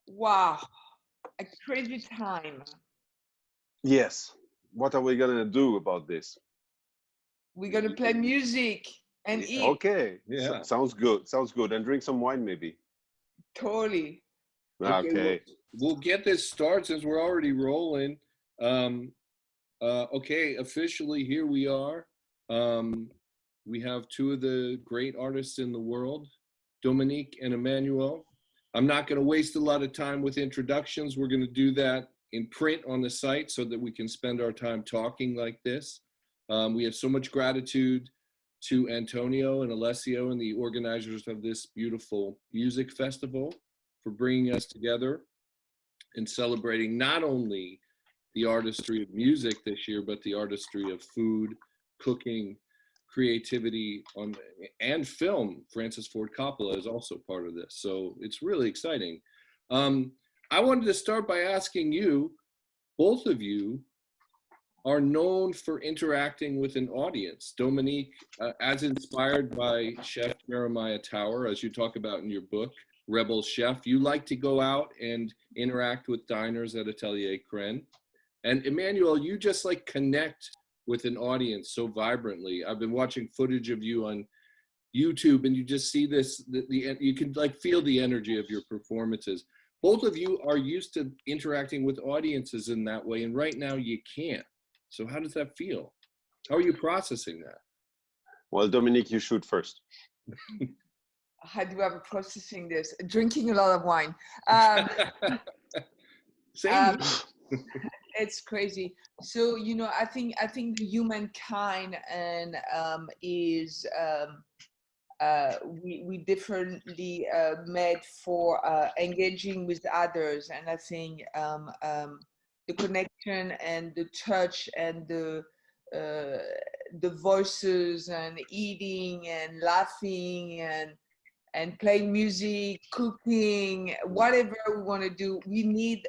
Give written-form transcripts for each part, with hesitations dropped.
Wow, a crazy time. Yes. What are we gonna do about this? We're gonna play music and Yeah, eat. Okay, yeah. sounds good. Sounds good. And drink some wine, maybe. Totally. Okay, Okay. we'll get this started since we're already rolling. Um, okay, officially here we are. Um, we have two of the great artists in the world, Dominique and Emmanuel. I'm not going to waste a lot of time with introductions. We're going to do that in print on the site so that we can spend our time talking like this. We have so much gratitude to Antonio and Alessio and the organizers of this beautiful music festival for bringing us together and celebrating not only the artistry of music this year, but the artistry of food, cooking, creativity and film. Francis Ford Coppola is also part of this. So it's really exciting. I wanted to start by asking you, both of you are known for interacting with an audience. Dominique, as inspired by Chef Jeremiah Tower, as you talk about in your book, Rebel Chef, you like to go out and interact with diners at Atelier Crenn. And Emmanuel, you just like connect with an audience so vibrantly. I've been watching footage of you on YouTube, and you just see this, you can like feel the energy of your performances. Both of you are used to interacting with audiences in that way, and right now you can't. So how does that feel? How are you processing that? Well, Dominique, you shoot first. How do I be processing this? Drinking a lot of wine. Same. It's crazy. So I think the humankind and is we differently made for engaging with others, and I think the connection and the touch and the voices and eating and laughing and playing music, cooking, whatever we want to do, we need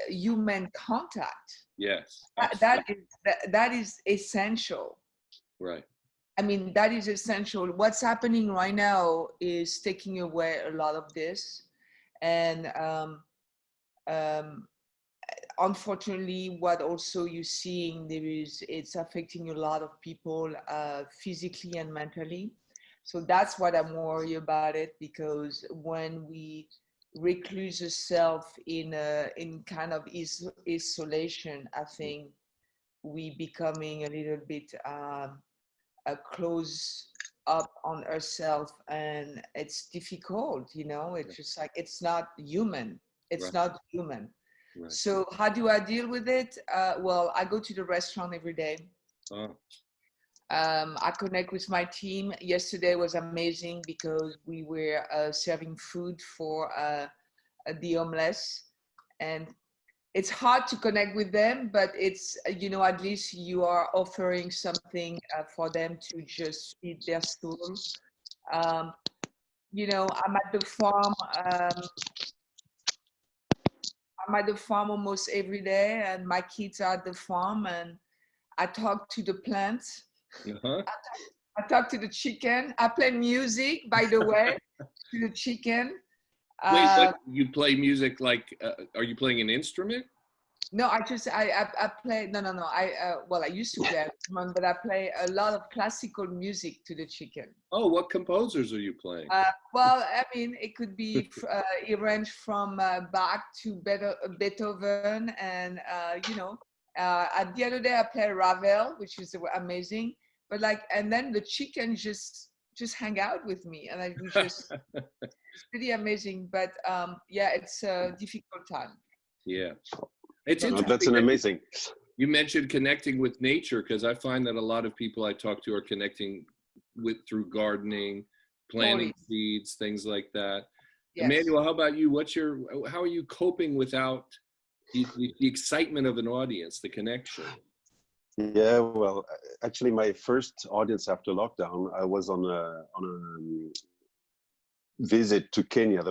human contact. Yes. That is essential. Right. I mean, that is essential. What's happening right now is taking away a lot of this, and unfortunately, what also you're seeing it's affecting a lot of people physically and mentally. So that's what I'm worried about it, because when we recluse ourselves in kind of isolation, I think we becoming a little bit close up on ourselves, and it's difficult. It's just like it's not human. It's Right. not human. Right. So how do I deal with it? Well, I go to the restaurant every day. Oh. I connect with my team. Yesterday was amazing because we were serving food for the homeless, and it's hard to connect with them, but it's at least you are offering something for them to just feed their soul. I'm at the farm. I'm at the farm almost every day, and my kids are at the farm, and I talk to the plants. Uh-huh. I talk to the chicken. I play music, by the way, to the chicken. Wait, but you play music like, are you playing an instrument? No, I play. No. Well, I used to play instrument, but I play a lot of classical music to the chicken. Oh, what composers are you playing? Well, I mean, it could be a range from Bach to Beethoven, and at the other day I played Ravel, which is amazing. But and then the chicken just hang out with me, and we just it's pretty amazing. But yeah, it's a difficult time. Yeah. It's Oh, interesting. that's an amazing. You mentioned connecting with nature, because I find that a lot of people I talk to are connecting through gardening, planting seeds, things like that. Yes. Emmanuel, how about you? How are you coping without the excitement of an audience, the connection? Yeah, well, actually, my first audience after lockdown, I was on a visit to Kenya.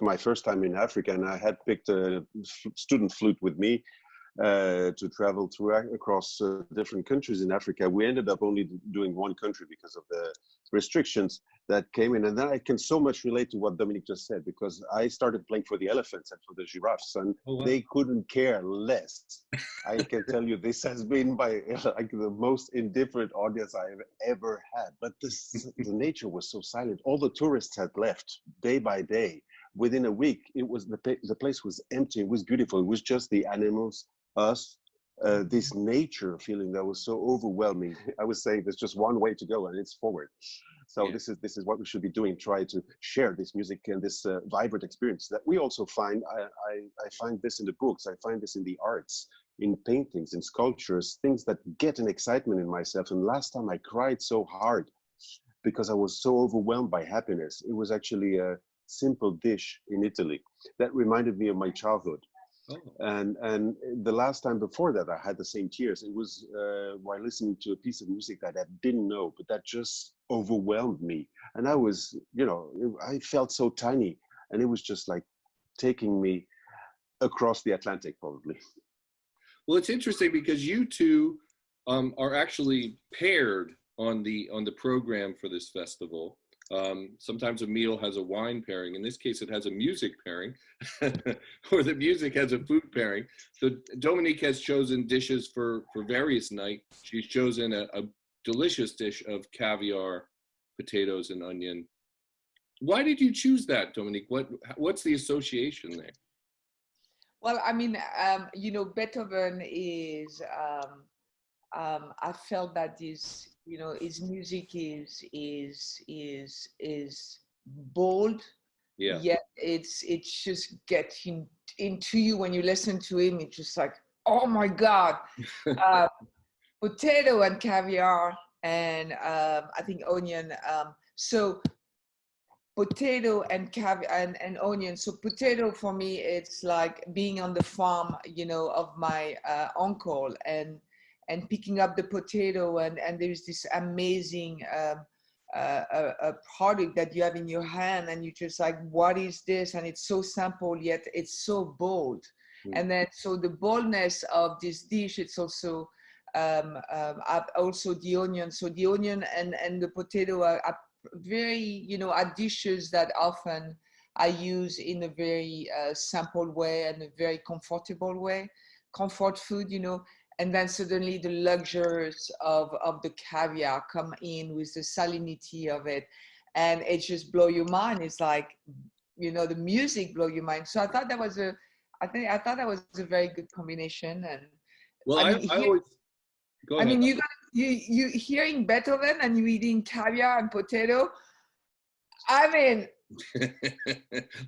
My first time in Africa, and I had picked a student flute with me to travel across different countries in Africa. We ended up only doing one country because of restrictions that came in. And then I can so much relate to what Dominique just said, because I started playing for the elephants and for the giraffes, and they couldn't care less. I can tell you, this has been like the most indifferent audience I've ever had. But the nature was so silent. All the tourists had left day by day. Within a week, it was the place was empty. It was beautiful. It was just the animals, us, this nature feeling that was so overwhelming. I was saying there's just one way to go, and it's forward. So this is what we should be doing, try to share this music and this vibrant experience that we also find. I find this in the books, I find this in the arts, in paintings, in sculptures, things that get an excitement in myself. And last time I cried so hard because I was so overwhelmed by happiness. It was actually a simple dish in Italy that reminded me of my childhood. Oh. And the last time before that I had the same tears. It was while listening to a piece of music that I didn't know, but that just overwhelmed me. And I was, I felt so tiny, and it was just like taking me across the Atlantic, probably. Well, it's interesting because you two are actually paired on the program for this festival. Sometimes a meal has a wine pairing. In this case, it has a music pairing, or the music has a food pairing. So Dominique has chosen dishes for various nights. She's chosen a delicious dish of caviar, potatoes, and onion. Why did you choose that, Dominique? What's the association there? Well, I mean, Beethoven is, I felt that his music is bold. Yeah. Yet it's just getting into you when you listen to him. It's just like, oh my God, potato and caviar and I think onion. So potato and caviar and onion. So potato for me, it's like being on the farm, of my uncle and picking up the potato and there's this amazing a product that you have in your hand and you're just like, what is this? And it's so simple, yet it's so bold. And then, so the boldness of this dish, it's also also the onion. So the onion and the potato are very, are dishes that often I use in a very simple way and a very comfortable way, comfort food, and then suddenly the luxuries of the caviar come in with the salinity of it, and it just blow your mind. It's like, the music blow your mind. So I thought that was a very good combination. And well, I always go ahead. I mean, you hearing Beethoven and you eating caviar and potato. I mean,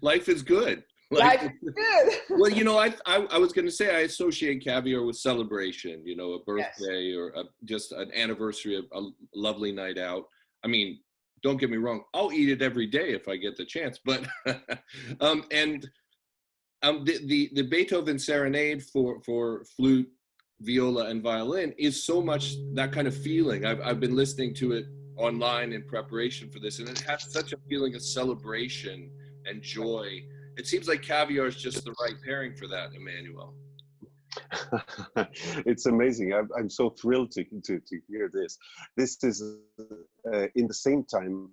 life is good. Life is good. Well, I was going to say I associate caviar with celebration. A birthday, yes, or just an anniversary, a lovely night out. I mean, don't get me wrong, I'll eat it every day if I get the chance. But the Beethoven Serenade for flute, viola, and violin is so much that kind of feeling. I've been listening to it online in preparation for this, and it has such a feeling of celebration and joy. It seems like caviar is just the right pairing for that, Emmanuel. It's amazing. I'm so thrilled to hear this. This is in the same time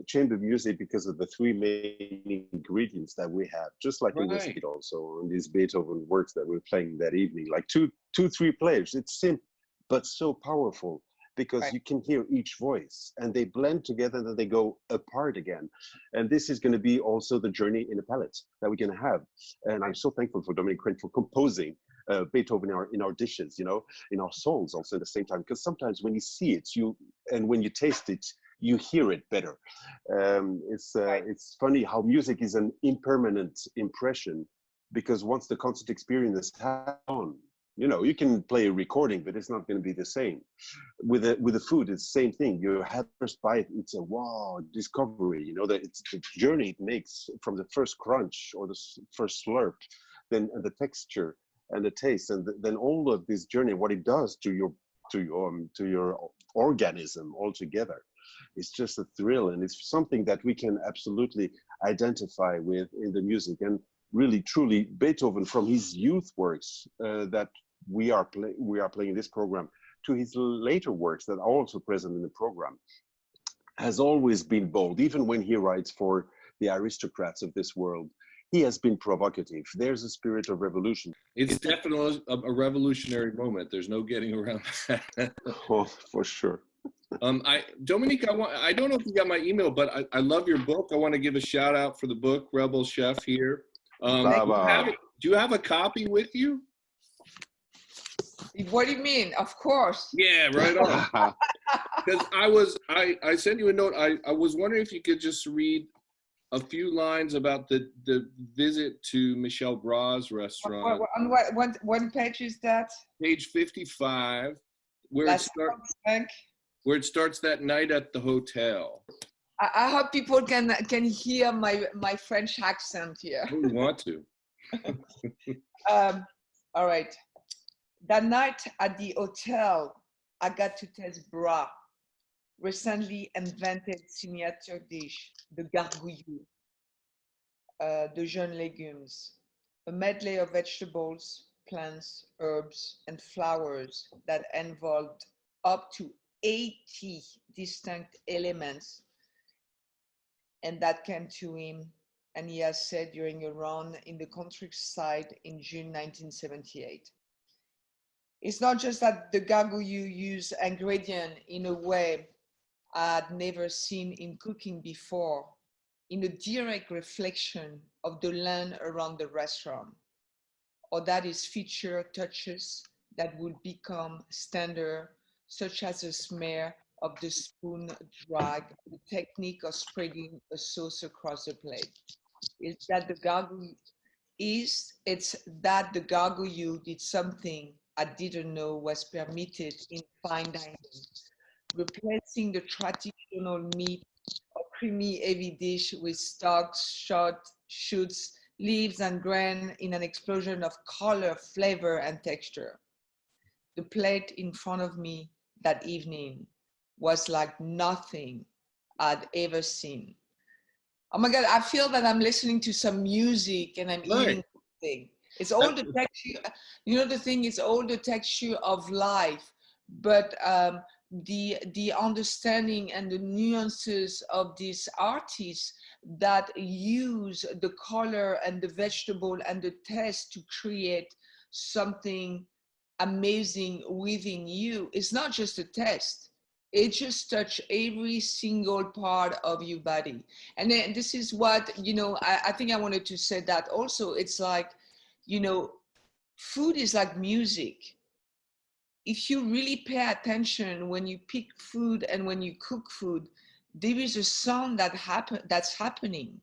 chamber music because of the three main ingredients that we have, just like in this kit also, in these Beethoven works that we're playing that evening, like two, three players. It's simple, but so powerful, because you can hear each voice and they blend together and then they go apart again. And this is going to be also the journey in a palette that we're going to have. And I'm so thankful for Dominique Crenn for composing Beethoven in our dishes, in our songs also at the same time, because sometimes when you see it, and when you taste it, you hear it better. It's funny how music is an impermanent impression, because once the concert experience is on, you can play a recording, but it's not going to be the same. With the food, it's the same thing. You have first bite, it's a wow discovery. That it's the journey it makes from the first crunch or the first slurp, then the texture and the taste, and then all of this journey, what it does to your organism altogether. It's just a thrill, and it's something that we can absolutely identify with in the music. And really, truly, Beethoven, from his youth works that we are playing this program to his later works that are also present in the program, has always been bold. Even when he writes for the aristocrats of this world, he has been provocative. There's a spirit of revolution. It's definitely a revolutionary moment. There's no getting around that. Oh, for sure. Dominique, I don't know if you got my email, but I love your book. I want to give a shout out for the book, Rebel Chef here. Do you have a copy with you? What do you mean? Of course. Yeah, right on. Because I sent you a note. I was wondering if you could just read a few lines about the visit to Michel Gras' restaurant. On what page is that? Page 55, where it starts that night at the hotel. I hope people can hear my French accent here. We want to. All right. That night at the hotel, I got to taste Bras' recently invented signature dish, the gargouillou, the jeunes légumes, a medley of vegetables, plants, herbs, and flowers that involved up to 80 distinct elements. And that came to him, and he has said during a run in the countryside in June 1978. It's not just that the gargouillou use ingredient in a way I'd never seen in cooking before, in a direct reflection of the land around the restaurant, or that is feature touches that will become standard, such as the smear of the spoon drag, the technique of spreading a sauce across the plate. It's that the gargouillou did something I didn't know was permitted in fine dining, replacing the traditional meat or creamy heavy dish with stalks, shoots, leaves, and grain in an explosion of color, flavor, and texture. The plate in front of me that evening was like nothing I'd ever seen. Oh my God, I feel that I'm listening to some music and I'm eating something. It's all the texture, you know, the thing is all the texture of life, but the understanding and the nuances of these artists that use the color and the vegetable and the taste to create something amazing within you. It's not just a taste. It just touches every single part of your body. And then this is what, you know, I think I wanted to say that also. It's like, you know, food is like music. If you really pay attention when you pick food and when you cook food, there is a sound that's happening.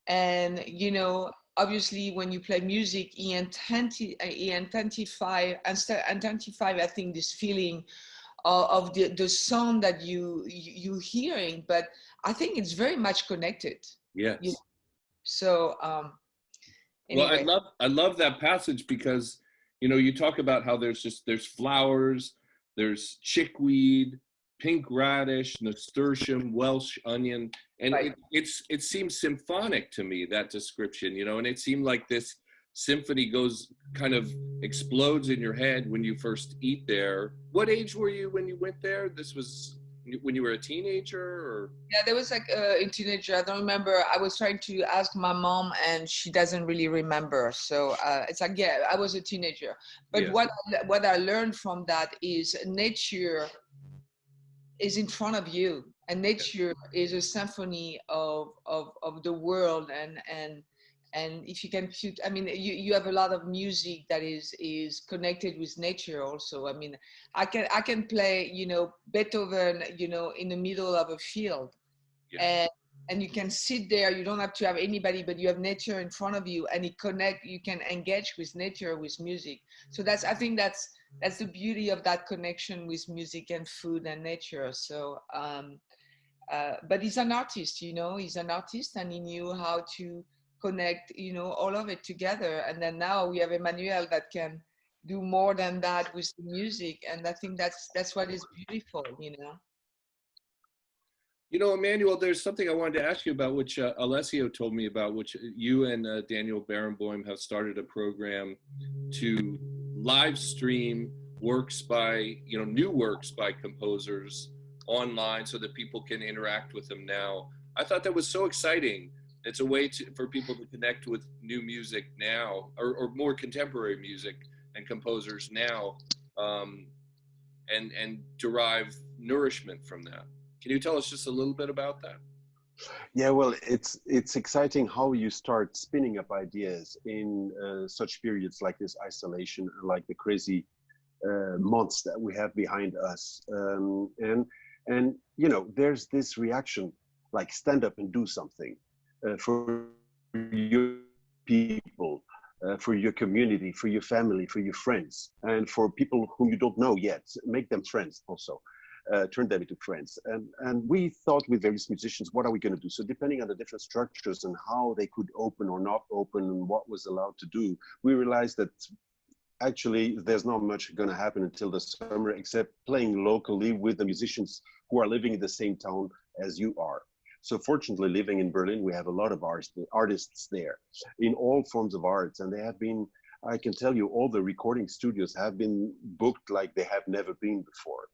And, you know, obviously when you play music, you intensify, I think, this feeling of the sound that you're hearing, but I think it's very much connected. Yes. You know? So, anyway. Well, I love that passage because, you know, you talk about how there's flowers, there's chickweed, pink radish, nasturtium, Welsh onion, and right. it seems symphonic to me, that description, you know, and it seemed like this symphony kind of explodes in your head when you first eat there. What age were you when you went there? This was when you were a teenager, or? Yeah, there was like a teenager. I don't remember. I was trying to ask my mom and she doesn't really remember. So it's like, yeah, I was a teenager. But yeah. What I learned from that is nature is in front of you, and nature is a symphony of the world, and if you can put, I mean, you have a lot of music that is connected with nature also. I mean, I can play, you know, Beethoven, you know, in the middle of a field, and you can sit there. You don't have to have anybody, but you have nature in front of you, and you can engage with nature with music. So I think that's the beauty of that connection with music and food and nature. So, but he's an artist, you know, and he knew how to connect, you know, all of it together. And then now we have Emmanuel that can do more than that with the music. And I think that's what is beautiful, you know. You know, Emmanuel, there's something I wanted to ask you about, which Alessio told me about, which you and Daniel Barenboim have started a program to live stream works by, new works by composers online so that people can interact with them now. I thought that was so exciting. It's a way for people to connect with new music now, or more contemporary music and composers now, and derive nourishment from that. Can you tell us just a little bit about that? Yeah, well, it's exciting how you start spinning up ideas in such periods like this isolation, like the crazy months that we have behind us, and there's this reaction like stand up and do something for your people, for your community, for your family, for your friends, and for people whom you don't know yet, make them friends also. Turn them into friends. And we thought with various musicians, what are we going to do? So depending on the different structures and how they could open or not open and what was allowed to do, we realized that actually there's not much going to happen until the summer, except playing locally with the musicians who are living in the same town as you are. So fortunately, living in Berlin, we have a lot of artists there in all forms of arts, and they have been, I can tell you, all the recording studios have been booked like they have never been before.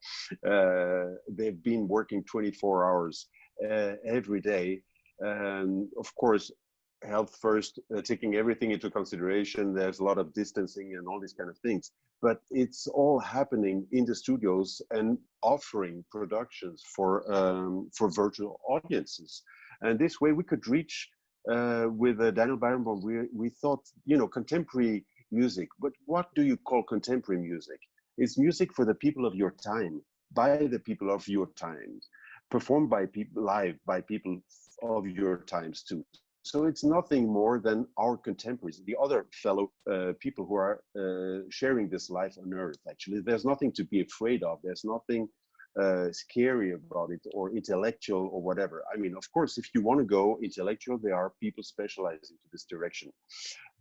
They've been working 24 hours every day. And of course, health first, taking everything into consideration. There's a lot of distancing and all these kind of things. But it's all happening in the studios and offering productions for virtual audiences. And this way we could reach with Daniel Barenboim, we thought, contemporary music, but what do you call contemporary music? It's music for the people of your time, by the people of your time, performed by people live by people of your times too. So it's nothing more than our contemporaries, the other fellow people who are sharing this life on earth. Actually, there's nothing to be afraid of. There's nothing scary about it or intellectual or whatever. I mean, of course, if you want to go intellectual, there are people specializing to this direction.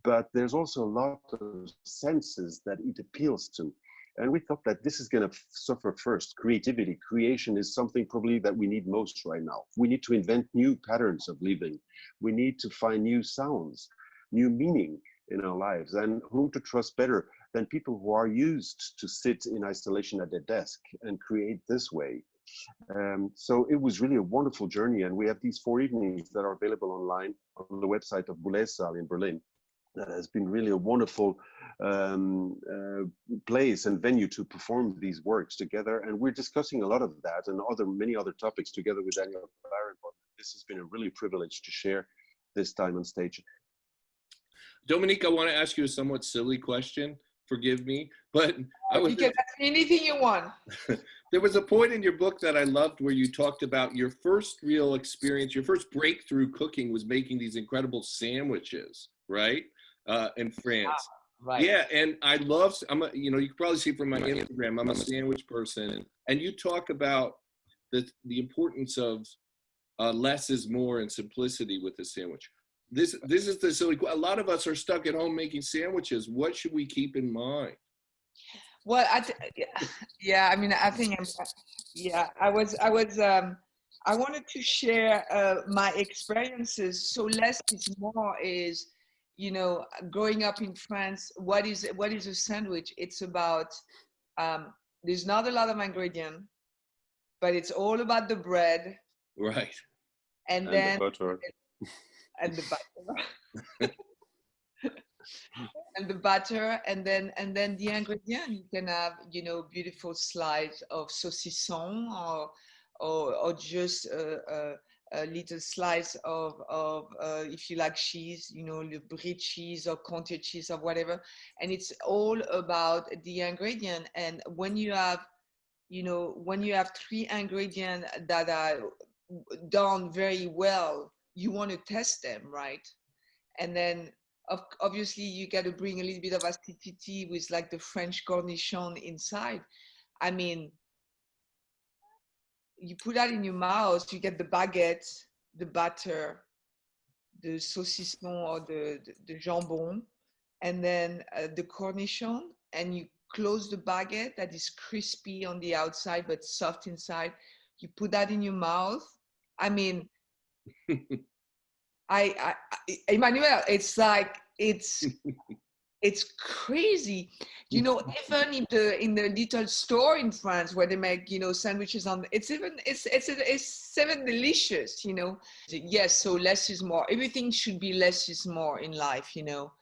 But there's also a lot of senses that it appeals to. And we thought that this is going to suffer first. Creativity, creation is something probably that we need most right now. We need to invent new patterns of living. We need to find new sounds, new meaning in our lives. And whom to trust better than people who are used to sit in isolation at their desk and create this way. So it was really a wonderful journey. And we have these 4 evenings that are available online on the website of Boulez in Berlin. That has been really a wonderful place and venue to perform these works together. And we're discussing a lot of that and many other topics together with Daniel Barenboim. This has been a really privilege to share this time on stage. Dominique, I want to ask you a somewhat silly question. Forgive me, but you can ask me anything you want. There was a point in your book that I loved where you talked about your first real experience, your first breakthrough cooking was making these incredible sandwiches, right? In France. Right. Yeah, and I love, you can probably see from my Instagram, I'm a sandwich person, and you talk about the importance of less is more and simplicity with the sandwich. This is the silly. A lot of us are stuck at home making sandwiches. What should we keep in mind? Well, I wanted to share my experiences. So less is more is, growing up in France, what is a sandwich? It's about, there's not a lot of ingredient, but it's all about the bread. Right. And then the butter. And the butter. And the butter, and then the ingredient. You can have, beautiful slice of saucisson, or just a little slice of if you like cheese, the brie cheese or Comté cheese or whatever. And it's all about the ingredient. And when you have 3 ingredients that are done very well, you want to test them, right? And then obviously you got to bring a little bit of acidity with like the French cornichon inside. I mean, you put that in your mouth, you get the baguette, the butter, the saucisson or the jambon, and then the cornichon, and you close the baguette that is crispy on the outside but soft inside. You put that in your mouth. I mean, Emmanuel, it's like, it's it's crazy. You know, even in the little store in France where they make, you know, sandwiches on, it's even delicious, you know. Yes, so less is more. Everything should be less is more in life, you know.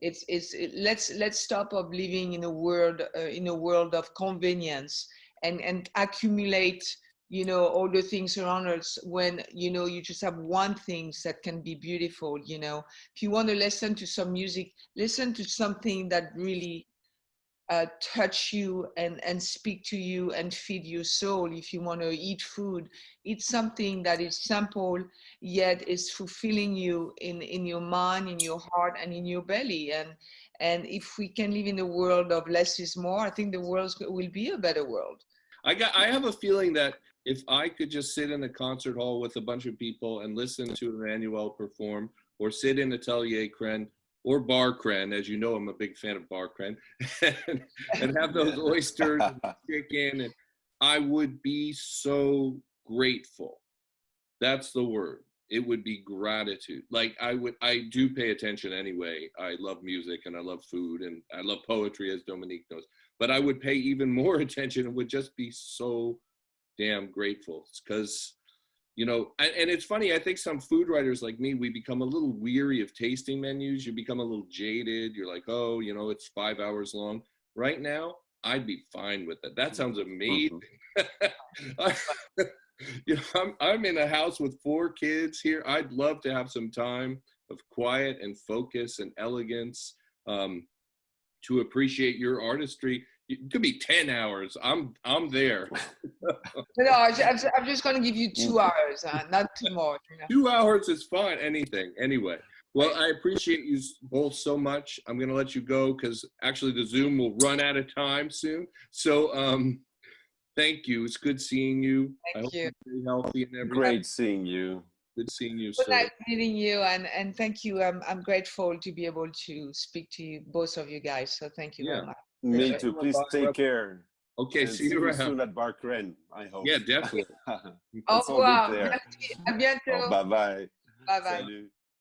Let's stop of living in a world of convenience and accumulate, you know, all the things around us, when, you know, you just have one thing that can be beautiful. You know, if you want to listen to some music, listen to something that really touch you and speak to you and feed your soul. If you want to eat food, eat something that is simple yet is fulfilling you in your mind, in your heart, and in your belly. And if we can live in a world of less is more, I think the world will be a better world. I have a feeling that if I could just sit in a concert hall with a bunch of people and listen to Emmanuel perform, or sit in Atelier Crenn or Bar Crenn, as you know, I'm a big fan of Bar Crenn, and have those oysters and chicken, and I would be so grateful. That's the word. It would be gratitude. Like I do pay attention anyway. I love music and I love food and I love poetry, as Dominique knows. But I would pay even more attention and would just be so damn grateful. Because, you know, and it's funny, I think some food writers like me, we become a little weary of tasting menus. You become a little jaded. You're like, oh, you know, it's 5 hours long. Right now, I'd be fine with it. That sounds amazing. You know, I'm in a house with 4 kids here. I'd love to have some time of quiet and focus and elegance to appreciate your artistry. It could be 10 hours. I'm there. No, I'm just going to give you 2 hours, not 2 more. You know? 2 hours is fine. Anything. Anyway. Well, I appreciate you both so much. I'm going to let you go because actually the Zoom will run out of time soon. So, thank you. It's good seeing you. Thank you. Hope you're healthy and everything. Great seeing you. Good seeing you. Good night meeting you, and thank you. I'm grateful to be able to speak to you, both of you guys. So thank you very much. Me too. Please take care. Okay, and see you around. Soon at Bar Crenn, I hope. Yeah, definitely. Au revoir. À bientôt. Bye bye. Bye bye. Salut.